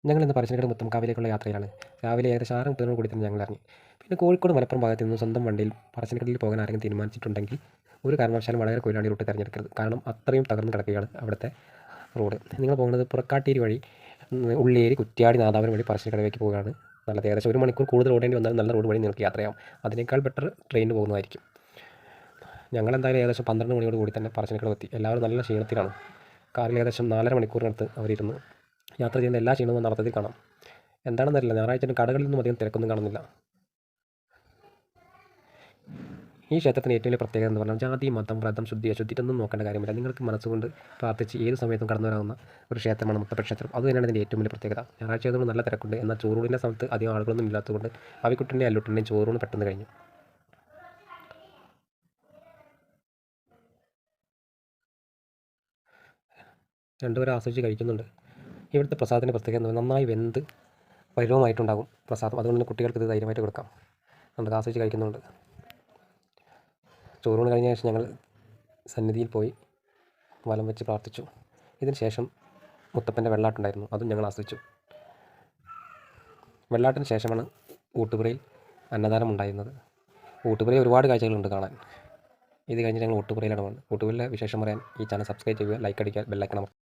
ഞങ്ങളിന്ന് പറശ്ശിനിക്കട മുത്തംകാവിലേക്കുള്ള യാത്രയിലാണ്. രാവിലെ ഏകദേശം 6:30 കൂടി തന്നെ ഞങ്ങൾ ഇറങ്ങി. പിന്നെ കോഴിക്കോട് മലപ്പുറം ഭാഗത്ത് നിന്ന് സ്വന്തം വണ്ടിയിൽ പറശ്ശിനിക്കടയിൽ പോകാൻ ആരെങ്കിലും തീരുമാനിച്ചിട്ടുണ്ടെങ്കിൽ ഒരു കാരണവശാലും വടകര കൊയിലാണ്ടി റൂട്ട് തിരഞ്ഞെടുക്കരുത്. കാരണം അത്രയും തകർന്ന് കിടക്കുകയാണ് അവിടുത്തെ റോഡ്. നിങ്ങൾ പോകുന്നത് പുറക്കാട്ടേരി വഴി ഉള്ളിയേരി, കുറ്റ്യാടി, നാദാപുരം വഴി പറശ്ശിനിക്കടയിലേക്ക് പോകുകയാണ് നല്ലത്. ഏകദേശം 1 മണിക്കൂർ കൂടുതൽ ഓടേണ്ടി വന്നാലും നല്ല റോഡ് വഴി നിങ്ങൾക്ക് യാത്രയാവും. അതിനേക്കാൾ ബെറ്റർ ട്രെയിനിന് പോകുന്നതായിരിക്കും. ഞങ്ങളെന്തായാലും ഏകദേശം 12 മണിയോട് കൂടി തന്നെ പറശ്ശിനിക്കട എത്തി. എല്ലാവരും നല്ല ക്ഷീണത്തിലാണ്. കാറിൽ ഏകദേശം 4.5 മണിക്കൂറിനടുത്ത് അവരിരുന്ന് യാത്ര ചെയ്യുന്ന എല്ലാ ക്ഷീണവും നടത്തത്തിൽ കാണാം. എന്താണെന്നറിയില്ല, ഞായറാഴ്ച കടകളിലൊന്നും അധികം തിരക്കൊന്നും കാണുന്നില്ല. ഈ ക്ഷേത്രത്തിന് ഏറ്റവും വലിയ പ്രത്യേകത എന്ന് പറഞ്ഞാൽ ജാതി, മതം, വ്രതം, ശുദ്ധി, അശുദ്ധി ഇതൊന്നും നോക്കേണ്ട കാര്യമില്ല. നിങ്ങൾക്ക് മനസ്സുകൊണ്ട് പ്രാർത്ഥിച്ച് ഏത് സമയത്തും കടന്നു വരാവുന്ന ഒരു ക്ഷേത്രമാണ് മുത്തപ്പൻ ക്ഷേത്രം. അത് തന്നെയാണ് ഇതിൻ്റെ ഏറ്റവും വലിയ പ്രത്യേകത. ഞായറാഴ്ച ആയതുകൊണ്ട് നല്ല തിരക്കുണ്ട്. എന്നാൽ ചോറൂണിൻ്റെ സമയത്ത് അധികം ആളുകളൊന്നും ഇല്ലാത്തതുകൊണ്ട് അവിക്കുട്ടൻ്റെയും അല്ലുട്ടൻ്റെയും ചോറൂണ് പെട്ടെന്ന് കഴിഞ്ഞു. രണ്ടുപേരും ആസ്വദിച്ച് കഴിക്കുന്നുണ്ട്. ഇവിടുത്തെ പ്രസാദത്തിൻ്റെ പ്രത്യേകത എന്ന് പറഞ്ഞാൽ നന്നായി വെന്ത് പരുവമായിട്ടുണ്ടാകും പ്രസാദം. അതുകൊണ്ട് തന്നെ കുട്ടികൾക്ക് ഇത് ധൈര്യമായിട്ട് കൊടുക്കാം. നമുക്ക് ആസ്വദിച്ച് കഴിക്കുന്നുണ്ട്. ചോറൂണ് കഴിഞ്ഞ ശേഷം ഞങ്ങൾ സന്നിധിയിൽ പോയി വലം വെച്ച് പ്രാർത്ഥിച്ചു. ഇതിന് ശേഷം മുത്തപ്പൻ്റെ വെള്ളാട്ടുണ്ടായിരുന്നു, അതും ഞങ്ങൾ ആസ്വദിച്ചു. വെള്ളാട്ടിന് ശേഷമാണ് ഊട്ടുപുരയിൽ അന്നദാനം ഉണ്ടായിരുന്നത്. ഊട്ടുപുരയിൽ ഒരുപാട് കാഴ്ചകളുണ്ട് കാണാൻ. ഇത് കഴിഞ്ഞ് ഞങ്ങൾ ഊട്ടുപുരയിലാണ് പോകുന്നത്. ഊട്ടുപുരയിലെ വിശേഷം പറയാൻ ഈ ചാനൽ സബ്സ്ക്രൈബ് ചെയ്യുക, ലൈക്ക് അടിക്കുക, ബെല്ലൈക്കൺ അമർത്തുക.